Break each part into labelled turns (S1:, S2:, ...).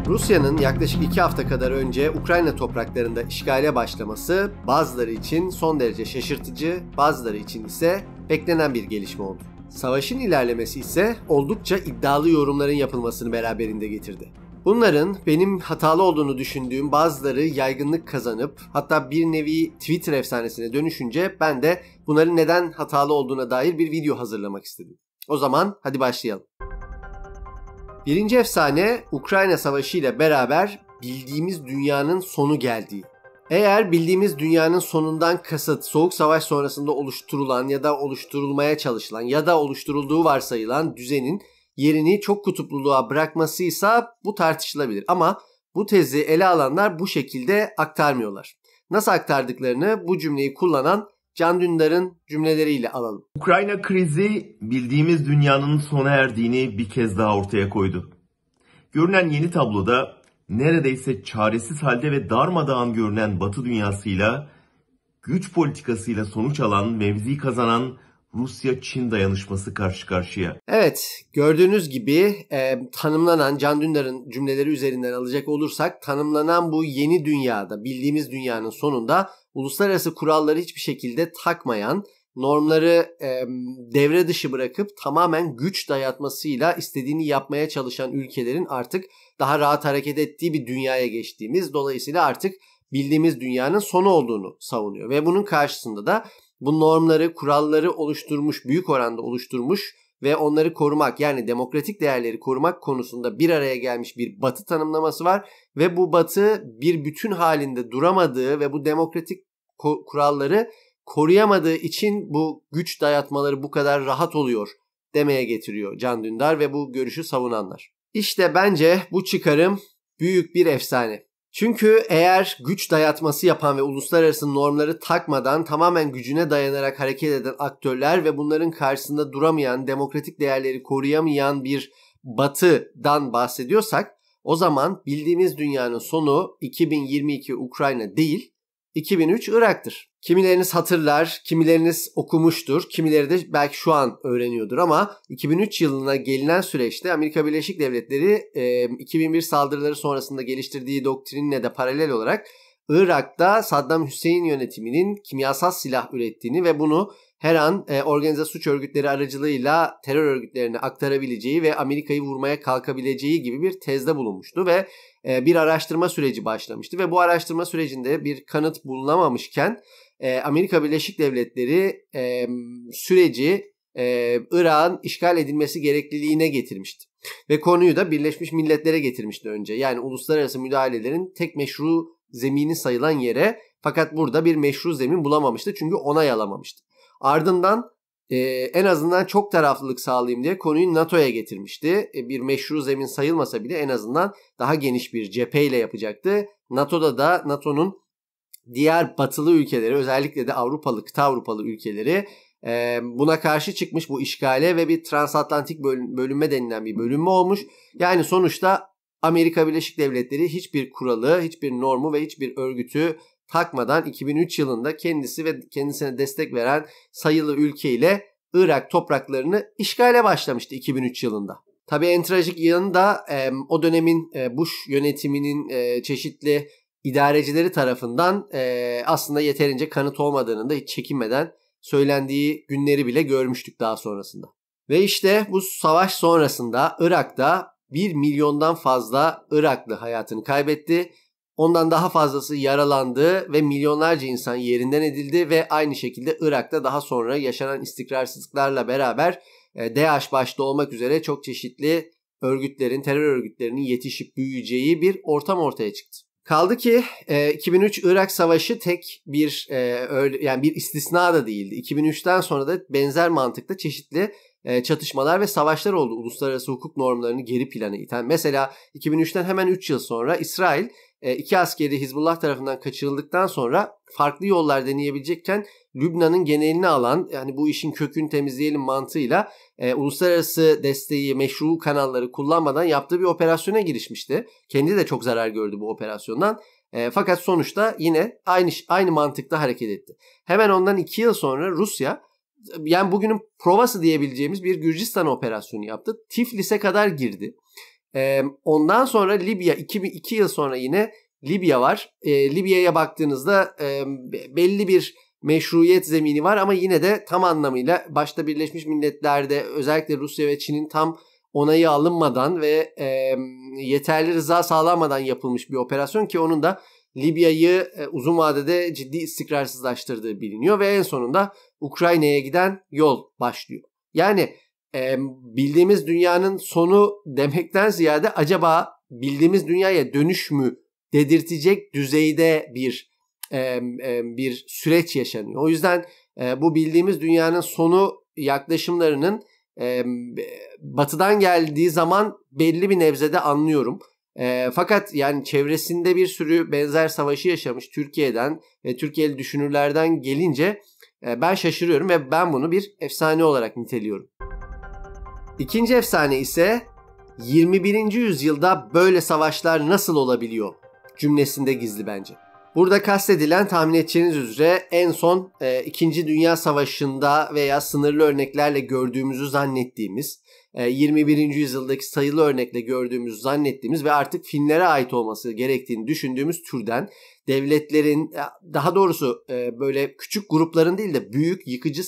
S1: Rusya'nın yaklaşık 2 hafta kadar önce Ukrayna topraklarında işgale başlaması bazıları için son derece şaşırtıcı, bazıları için ise beklenen bir gelişme oldu. Savaşın ilerlemesi ise oldukça iddialı yorumların yapılmasını beraberinde getirdi. Bunların benim hatalı olduğunu düşündüğüm bazıları yaygınlık kazanıp hatta bir nevi Twitter efsanesine dönüşünce ben de bunların neden hatalı olduğuna dair bir video hazırlamak istedim. O zaman hadi başlayalım. Birinci efsane Ukrayna Savaşı ile beraber bildiğimiz dünyanın sonu geldiği. Eğer bildiğimiz dünyanın sonundan kasıt Soğuk Savaş sonrasında oluşturulan ya da oluşturulmaya çalışılan ya da oluşturulduğu varsayılan düzenin yerini çok kutupluluğa bırakmasıysa bu tartışılabilir. Ama bu tezi ele alanlar bu şekilde aktarmıyorlar. Nasıl aktardıklarını bu cümleyi kullanan Can Dündar'ın cümleleriyle alalım.
S2: Ukrayna krizi bildiğimiz dünyanın sona erdiğini bir kez daha ortaya koydu. Görünen yeni tabloda neredeyse çaresiz halde ve darmadağın görünen Batı dünyasıyla, güç politikasıyla sonuç alan, mevzi kazanan Rusya-Çin dayanışması karşı karşıya.
S1: Evet, gördüğünüz gibi tanımlanan, Can Dündar'ın cümleleri üzerinden alacak olursak tanımlanan bu yeni dünyada, bildiğimiz dünyanın sonunda uluslararası kuralları hiçbir şekilde takmayan, normları devre dışı bırakıp tamamen güç dayatmasıyla istediğini yapmaya çalışan ülkelerin artık daha rahat hareket ettiği bir dünyaya geçtiğimiz, dolayısıyla artık bildiğimiz dünyanın sonu olduğunu savunuyor. Ve bunun karşısında da bu normları, kuralları oluşturmuş, büyük oranda oluşturmuş ve onları korumak, yani demokratik değerleri korumak konusunda bir araya gelmiş bir Batı tanımlaması var. Ve bu Batı bir bütün halinde duramadığı ve bu demokratik kuralları koruyamadığı için bu güç dayatmaları bu kadar rahat oluyor demeye getiriyor Can Dündar ve bu görüşü savunanlar. İşte bence bu çıkarım büyük bir efsane. Çünkü eğer güç dayatması yapan ve uluslararası normları takmadan tamamen gücüne dayanarak hareket eden aktörler ve bunların karşısında duramayan, demokratik değerleri koruyamayan bir Batı'dan bahsediyorsak, o zaman bildiğimiz dünyanın sonu 2022 Ukrayna değil, 2003 Irak'tır. Kimileriniz hatırlar, kimileriniz okumuştur, kimileri de belki şu an öğreniyordur ama 2003 yılına gelinen süreçte Amerika Birleşik Devletleri 2001 saldırıları sonrasında geliştirdiği doktrinle de paralel olarak Irak'ta Saddam Hüseyin yönetiminin kimyasal silah ürettiğini ve bunu her an organize suç örgütleri aracılığıyla terör örgütlerine aktarabileceği ve Amerika'yı vurmaya kalkabileceği gibi bir tezde bulunmuştu ve bir araştırma süreci başlamıştı ve bu araştırma sürecinde bir kanıt bulunamamışken Amerika Birleşik Devletleri süreci Irak'ın işgal edilmesi gerekliliğine getirmişti. Ve konuyu da Birleşmiş Milletler'e getirmişti önce. Yani uluslararası müdahalelerin tek meşru zemini sayılan yere, fakat burada bir meşru zemin bulamamıştı çünkü onay alamamıştı. Ardından en azından çok taraflılık sağlayayım diye konuyu NATO'ya getirmişti. Bir meşru zemin sayılmasa bile en azından daha geniş bir cepheyle yapacaktı. NATO'da da NATO'nun diğer batılı ülkeleri, özellikle de kıta Avrupalı ülkeleri buna karşı çıkmış, bu işgale, ve bir transatlantik bölünme denilen bir bölünme olmuş. Yani sonuçta Amerika Birleşik Devletleri hiçbir kuralı, hiçbir normu ve hiçbir örgütü takmadan 2003 yılında kendisi ve kendisine destek veren sayılı ülkeyle Irak topraklarını işgale başlamıştı 2003 yılında. Tabii en trajik yanı da o dönemin Bush yönetiminin çeşitli idarecileri tarafından aslında yeterince kanıt olmadığının da hiç çekinmeden söylendiği günleri bile görmüştük daha sonrasında. Ve işte bu savaş sonrasında Irak'ta 1 milyondan fazla Iraklı hayatını kaybetti. Ondan daha fazlası yaralandı ve milyonlarca insan yerinden edildi ve aynı şekilde Irak'ta daha sonra yaşanan istikrarsızlıklarla beraber DAEŞ başta olmak üzere çok çeşitli örgütlerin, terör örgütlerinin yetişip büyüyeceği bir ortam ortaya çıktı. Kaldı ki 2003 Irak Savaşı tek bir yani bir istisna da değildi. 2003'ten sonra da benzer mantıkta çeşitli çatışmalar ve savaşlar oldu uluslararası hukuk normlarını geri plana iten. Mesela 2003'ten hemen 3 yıl sonra İsrail 2 askeri Hizbullah tarafından kaçırıldıktan sonra farklı yollar deneyebilecekken Lübnan'ın genelini alan, yani bu işin kökünü temizleyelim mantığıyla uluslararası desteği, meşru kanalları kullanmadan yaptığı bir operasyona girişmişti. Kendi de çok zarar gördü bu operasyondan. Fakat sonuçta yine aynı mantıkta hareket etti. Hemen ondan 2 yıl sonra Rusya, yani bugünün provası diyebileceğimiz bir Gürcistan operasyonu yaptı. Tiflis'e kadar girdi. Ondan sonra Libya, 2 yıl sonra yine Libya var. Libya'ya baktığınızda belli bir meşruiyet zemini var ama yine de tam anlamıyla başta Birleşmiş Milletler'de özellikle Rusya ve Çin'in tam onayı alınmadan ve yeterli rıza sağlanmadan yapılmış bir operasyon ki onun da Libya'yı uzun vadede ciddi istikrarsızlaştırdığı biliniyor ve en sonunda Ukrayna'ya giden yol başlıyor. Yani bildiğimiz dünyanın sonu demekten ziyade acaba bildiğimiz dünyaya dönüş mü dedirtecek düzeyde bir süreç yaşanıyor. O yüzden bu bildiğimiz dünyanın sonu yaklaşımlarının batıdan geldiği zaman belli bir nebzede anlıyorum. Fakat yani çevresinde bir sürü benzer savaşı yaşamış Türkiye'den ve Türkiye'li düşünürlerden gelince ben şaşırıyorum ve ben bunu bir efsane olarak niteliyorum. İkinci efsane ise 21. yüzyılda böyle savaşlar nasıl olabiliyor cümlesinde gizli bence. Burada kastedilen tahmin edeceğiniz üzere en son 2. Dünya Savaşı'nda veya sınırlı örneklerle gördüğümüzü zannettiğimiz, 21. yüzyıldaki sayılı örnekle gördüğümüzü zannettiğimiz ve artık filmlere ait olması gerektiğini düşündüğümüz türden devletlerin, daha doğrusu böyle küçük grupların değil de büyük yıkıcı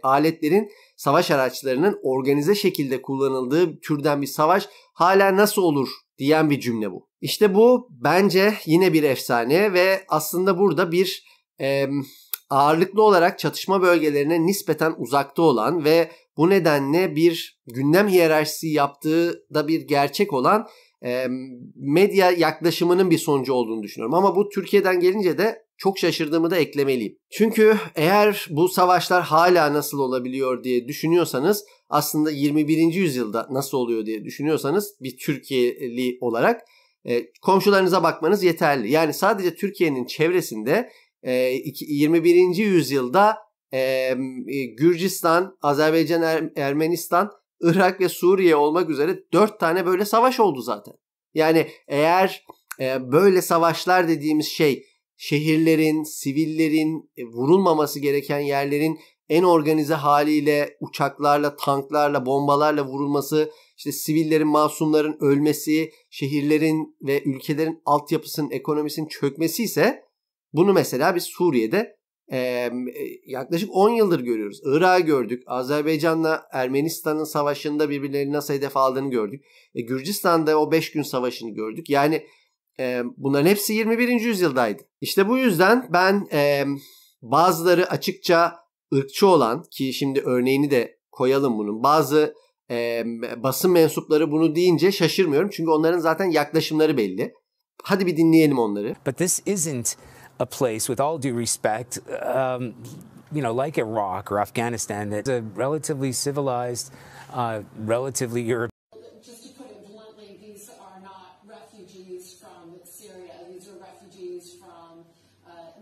S1: aletlerin, savaş araçlarının organize şekilde kullanıldığı türden bir savaş hala nasıl olur diyen bir cümle bu. İşte bu bence yine bir efsane ve aslında burada bir ağırlıklı olarak çatışma bölgelerine nispeten uzakta olan ve bu nedenle bir gündem hiyerarşisi yaptığı da bir gerçek olan medya yaklaşımının bir sonucu olduğunu düşünüyorum. Ama bu Türkiye'den gelince de çok şaşırdığımı da eklemeliyim. Çünkü eğer bu savaşlar hala nasıl olabiliyor diye düşünüyorsanız, aslında 21. yüzyılda nasıl oluyor diye düşünüyorsanız bir Türkiye'li olarak komşularınıza bakmanız yeterli. Yani sadece Türkiye'nin çevresinde 21. yüzyılda Gürcistan, Azerbaycan, Ermenistan, Irak ve Suriye olmak üzere 4 tane böyle savaş oldu zaten. Yani eğer böyle savaşlar dediğimiz şey şehirlerin, sivillerin, vurulmaması gereken yerlerin en organize haliyle uçaklarla, tanklarla, bombalarla vurulması, işte sivillerin, masumların ölmesi, şehirlerin ve ülkelerin altyapısının, ekonomisinin çökmesi ise bunu mesela biz Suriye'de yaklaşık 10 yıldır görüyoruz. Irak'ı gördük. Azerbaycan'la Ermenistan'ın savaşında birbirlerini nasıl hedef aldığını gördük. Gürcistan'da o 5 gün savaşını gördük. Yani bunların hepsi 21. yüzyıldaydı. İşte bu yüzden ben bazıları açıkça ırkçı olan, ki şimdi örneğini de koyalım bunun, bazı basın mensupları bunu deyince şaşırmıyorum. Çünkü onların zaten yaklaşımları belli. Hadi bir dinleyelim onları.
S3: But this isn't a place, with all due respect, like Iraq or Afghanistan, that's a relatively civilized, relatively European.
S4: Just to put it bluntly, these are not refugees from Syria. These are refugees from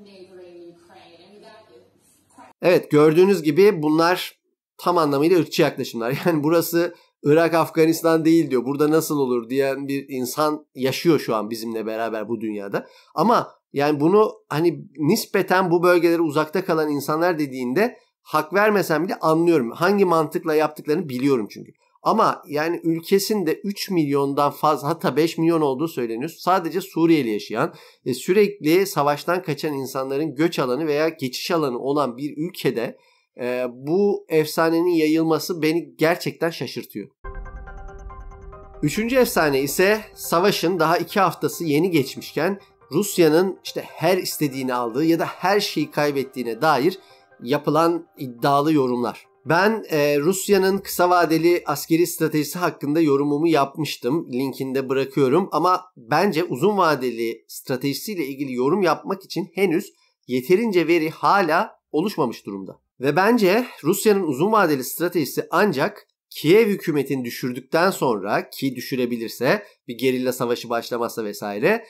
S4: neighboring Ukraine. I mean, that is quite...
S1: Evet, gördüğünüz gibi bunlar tam anlamıyla ırkçı yaklaşımlar. Yani burası Irak, Afganistan değil diyor. Burada nasıl olur diyen bir insan yaşıyor şu an bizimle beraber bu dünyada. Ama yani bunu hani nispeten bu bölgelere uzakta kalan insanlar dediğinde hak vermesem bile anlıyorum. Hangi mantıkla yaptıklarını biliyorum çünkü. Ama yani ülkesinde 3 milyondan fazla, hatta 5 milyon olduğu söyleniyor. Sadece Suriyeli yaşayan, sürekli savaştan kaçan insanların göç alanı veya geçiş alanı olan bir ülkede bu efsanenin yayılması beni gerçekten şaşırtıyor. Üçüncü efsane ise savaşın daha 2 haftası yeni geçmişken Rusya'nın işte her istediğini aldığı ya da her şeyi kaybettiğine dair yapılan iddialı yorumlar. Ben Rusya'nın kısa vadeli askeri stratejisi hakkında yorumumu yapmıştım. Linkini de bırakıyorum ama bence uzun vadeli stratejisiyle ilgili yorum yapmak için henüz yeterince veri hala oluşmamış durumda. Ve bence Rusya'nın uzun vadeli stratejisi ancak Kiev hükümetini düşürdükten sonra, ki düşürebilirse, bir gerilla savaşı başlamazsa vesaire,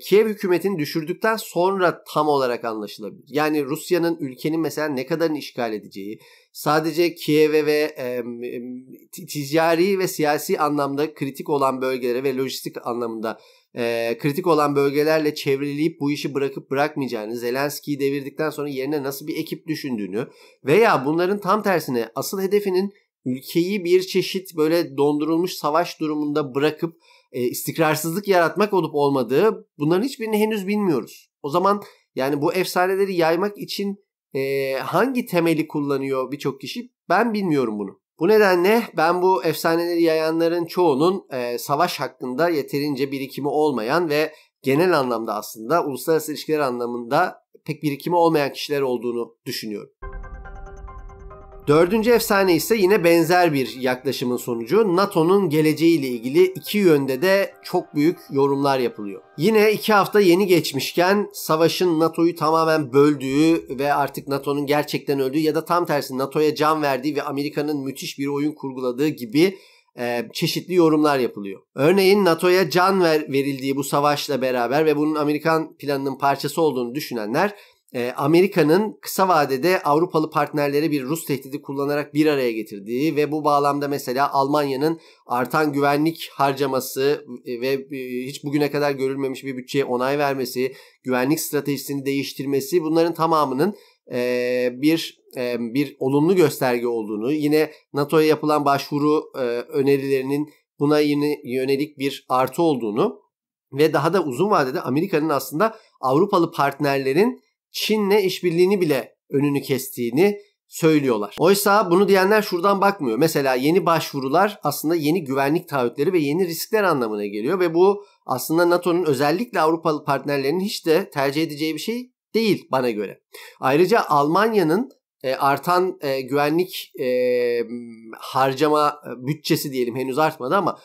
S1: Kiev hükümetini düşürdükten sonra tam olarak anlaşılabilir. Yani Rusya'nın ülkenin mesela ne kadarını işgal edeceği, sadece Kiev'e ve ticari ve siyasi anlamda kritik olan bölgelere ve lojistik anlamında kritik olan bölgelerle çevreleyip bu işi bırakıp bırakmayacağını, Zelenski'yi devirdikten sonra yerine nasıl bir ekip düşündüğünü veya bunların tam tersine asıl hedefinin ülkeyi bir çeşit böyle dondurulmuş savaş durumunda bırakıp istikrarsızlık yaratmak olup olmadığı, bunların hiçbirini henüz bilmiyoruz. O zaman yani bu efsaneleri yaymak için hangi temeli kullanıyor birçok kişi, ben bilmiyorum bunu. Bu nedenle ben bu efsaneleri yayanların çoğunun savaş hakkında yeterince birikimi olmayan ve genel anlamda aslında uluslararası ilişkiler anlamında pek birikimi olmayan kişiler olduğunu düşünüyorum. Dördüncü efsane ise yine benzer bir yaklaşımın sonucu. NATO'nun geleceğiyle ilgili iki yönde de çok büyük yorumlar yapılıyor. Yine 2 hafta yeni geçmişken savaşın NATO'yu tamamen böldüğü ve artık NATO'nun gerçekten öldüğü ya da tam tersi NATO'ya can verdiği ve Amerika'nın müthiş bir oyun kurguladığı gibi çeşitli yorumlar yapılıyor. Örneğin NATO'ya can verildiği bu savaşla beraber ve bunun Amerikan planının parçası olduğunu düşünenler, Amerika'nın kısa vadede Avrupalı partnerleri bir Rus tehdidi kullanarak bir araya getirdiği ve bu bağlamda mesela Almanya'nın artan güvenlik harcaması ve hiç bugüne kadar görülmemiş bir bütçeye onay vermesi, güvenlik stratejisini değiştirmesi, bunların tamamının bir olumlu gösterge olduğunu, yine NATO'ya yapılan başvuru önerilerinin buna yönelik bir artı olduğunu ve daha da uzun vadede Amerika'nın aslında Avrupalı partnerlerin Çin'le işbirliğini bile önünü kestiğini söylüyorlar. Oysa bunu diyenler şuradan bakmıyor. Mesela yeni başvurular aslında yeni güvenlik taahhütleri ve yeni riskler anlamına geliyor ve bu aslında NATO'nun özellikle Avrupalı partnerlerinin hiç de tercih edeceği bir şey değil bana göre. Ayrıca Almanya'nın artan güvenlik harcama bütçesi diyelim, henüz artmadı ama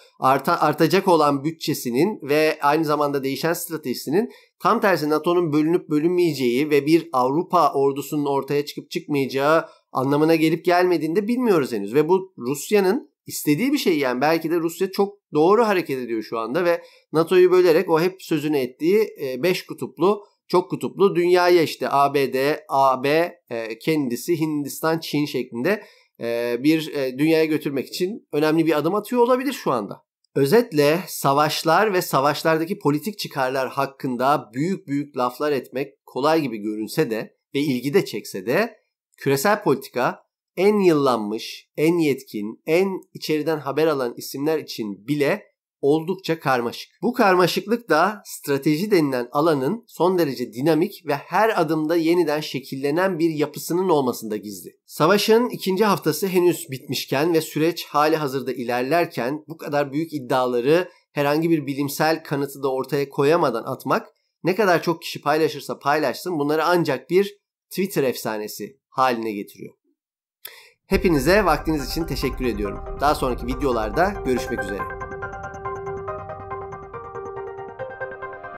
S1: artacak olan bütçesinin ve aynı zamanda değişen stratejisinin tam tersi NATO'nun bölünüp bölünmeyeceği ve bir Avrupa ordusunun ortaya çıkıp çıkmayacağı anlamına gelip gelmediğini de bilmiyoruz henüz. Ve bu Rusya'nın istediği bir şey, yani belki de Rusya çok doğru hareket ediyor şu anda ve NATO'yu bölerek o hep sözünü ettiği 5 kutuplu, çok kutuplu dünyaya işte ABD, AB, kendisi, Hindistan, Çin şeklinde bir dünyaya götürmek için önemli bir adım atıyor olabilir şu anda. Özetle savaşlar ve savaşlardaki politik çıkarlar hakkında büyük büyük laflar etmek kolay gibi görünse de ve ilgi de çekse de küresel politika en yıllanmış, en yetkin, en içeriden haber alan isimler için bile oldukça karmaşık. Bu karmaşıklık da strateji denilen alanın son derece dinamik ve her adımda yeniden şekillenen bir yapısının olmasında gizli. Savaşın 2. haftası henüz bitmişken ve süreç hali hazırda ilerlerken bu kadar büyük iddiaları herhangi bir bilimsel kanıtı da ortaya koyamadan atmak, ne kadar çok kişi paylaşırsa paylaşsın, bunları ancak bir Twitter efsanesi haline getiriyor. Hepinize vaktiniz için teşekkür ediyorum. Daha sonraki videolarda görüşmek üzere.